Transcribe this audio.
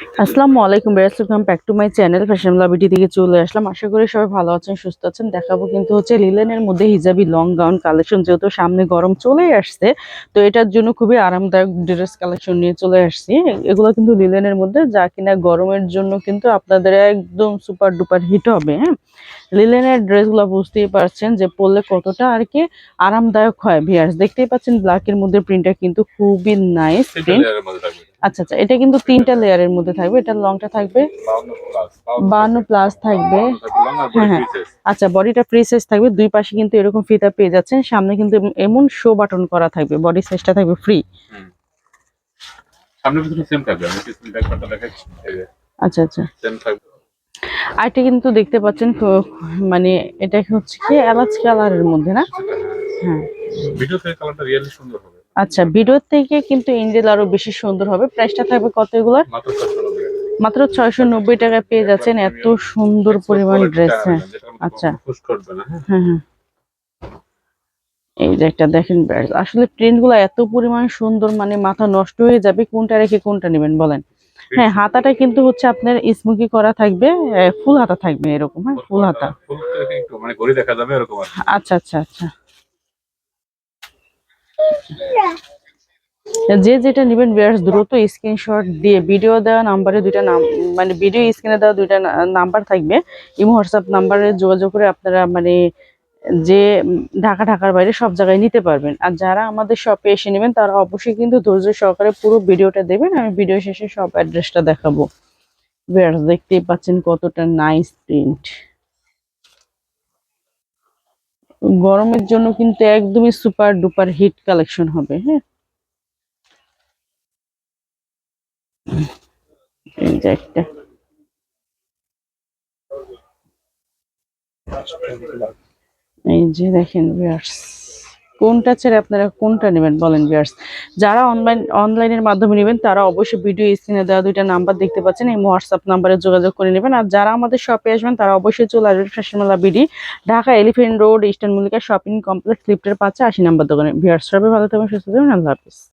আসসালামু আলাইকুম viewers, welcome back to my channel fashion লাভিটি থেকে চলে আসলাম। আশা করি সবাই ভালো আছেন, সুস্থ আছেন। দেখাবো কিন্তু হচ্ছে লিলেনের মধ্যে হিজাবি লং গাউন কালেকশন। যেহেতু সামনে গরম চলে আসছে, তো এটার জন্য খুবই আরামদায়ক ড্রেস কালেকশন নিয়ে চলে আসছি। এগুলো কিন্তু লিলেনের মধ্যে, যা কিনা গরমের জন্য কিন্তু আপনাদের একদম সুপার ডুপার হিট হবে। হ্যাঁ, লিলেনের ড্রেসগুলো বুঝতেই পারছেন যে পরলে কতটা আর কি আরামদায়ক হয়। ভিউয়ার্স দেখতেই পাচ্ছেন ব্ল্যাকের মধ্যে প্রিন্টটা কিন্তু খুবই নাইস প্রিন্ট। আচ্ছা আচ্ছা, এটা কিন্তু তিনটা লেয়ারের মধ্যে থাকবে। এটার লংটা থাকবে 52 প্লাস থাকবে। হ্যাঁ হ্যাঁ, আচ্ছা, বডিটা ফ্রি সাইজ থাকবে। দুই পাশে কিন্তু এরকম ফিতা পেয়ে যাচ্ছেন। সামনে কিন্তু এমন শো বাটন করা থাকবে। বডি সাইজটা থাকবে ফ্রি। সামনে পিছনে সেম থাকবে। আমি পিছনে ব্যাক পার্টটা দেখাচ্ছি। আচ্ছা আচ্ছা, সেম থাকবে। আরেকটা কিন্তু দেখতে পাচ্ছেন মানে এটা হচ্ছে কি এলাচ কালারের মধ্যে, না? হ্যাঁ, ভিডিও থেকে কালারটা রিয়েলি সুন্দর হবে। আচ্ছা, ভিডিও থেকে কিন্তু ইনরিয়েল আরো বেশি সুন্দর হবে। প্রাইসটা থাকবে কত এগুলার? মাত্র 690 টাকায় পেয়ে যাচ্ছেন এত সুন্দর পরিমাণ ড্রেস। হ্যাঁ, আচ্ছা, হ্যাঁ হ্যাঁ, এই যে একটা দেখেন, আসলে প্রিন্টগুলো এত পরিমাণ সুন্দর, মানে মাথা নষ্ট হয়ে যাবে কোনটা রেখে কোনটা নেবেন বলেন। হ্যাঁ, হাতাটা কিন্তু হচ্ছে আপনার স্মোকি করা থাকবে, ফুল হাতা থাকবে এরকম। হ্যাঁ, ফুল হাতা, মানে ঘড়ি দেখা যাবে এরকম। আচ্ছা আচ্ছা আচ্ছা, যে যেটা নেবেন ভিউয়ার্স দ্রুত স্ক্রিনশট দিয়ে ভিডিও দেওয়া নাম্বারে দুইটা নাম, মানে ভিডিও স্ক্রিনে দেওয়া দুইটা নাম্বার থাকবে, ইমো হোয়াটসঅ্যাপ নাম্বারে যোগাযোগ করে আপনারা মানে যে ঢাকার বাইরে সব জায়গায় নিতে পারবেন। আর যারা আমাদের শপে এসে নেবেন তারা অবশ্যই কিন্তু ধৈর্য সহকারে পুরো ভিডিওটা দেবেন। আমি ভিডিও শেষে সব অ্যাড্রেসটা দেখাবো। ভিউয়ার্স দেখতেই পাচ্ছেন কতটা নাইস প্রিন্ট। গরমের জন্য কিন্তু একদমই সুপার ডুপার হিট কালেকশন হবে। হ্যাঁ, এই যে একটা, এই যে দেখেন ভিউয়ার্স, কোনটা ছেড়ে আপনারা কোনটা নেবেন বলেন ভিউয়ার্স। যারা অনলাইনের মাধ্যমে নেবেন তারা অবশ্যই ভিডিও স্ক্রিনে দেওয়া দুইটা নাম্বার দেখতে পাচ্ছেন, এই হোয়াটসঅ্যাপ নাম্বারে যোগাযোগ করে নেবেন। আর যারা আমাদের শপে আসবেন তারা অবশ্যই চলে আসবেন ফ্যাশন মেলা BD, Dhaka elephant road, eastern Mallika shopping complex, লিফটের 5 80 নম্বর দোকানে। ভিউয়ার্স সবাই ভালো থাকবেন, সুস্থ থাকবেন। আল্লাহ হাফেজ।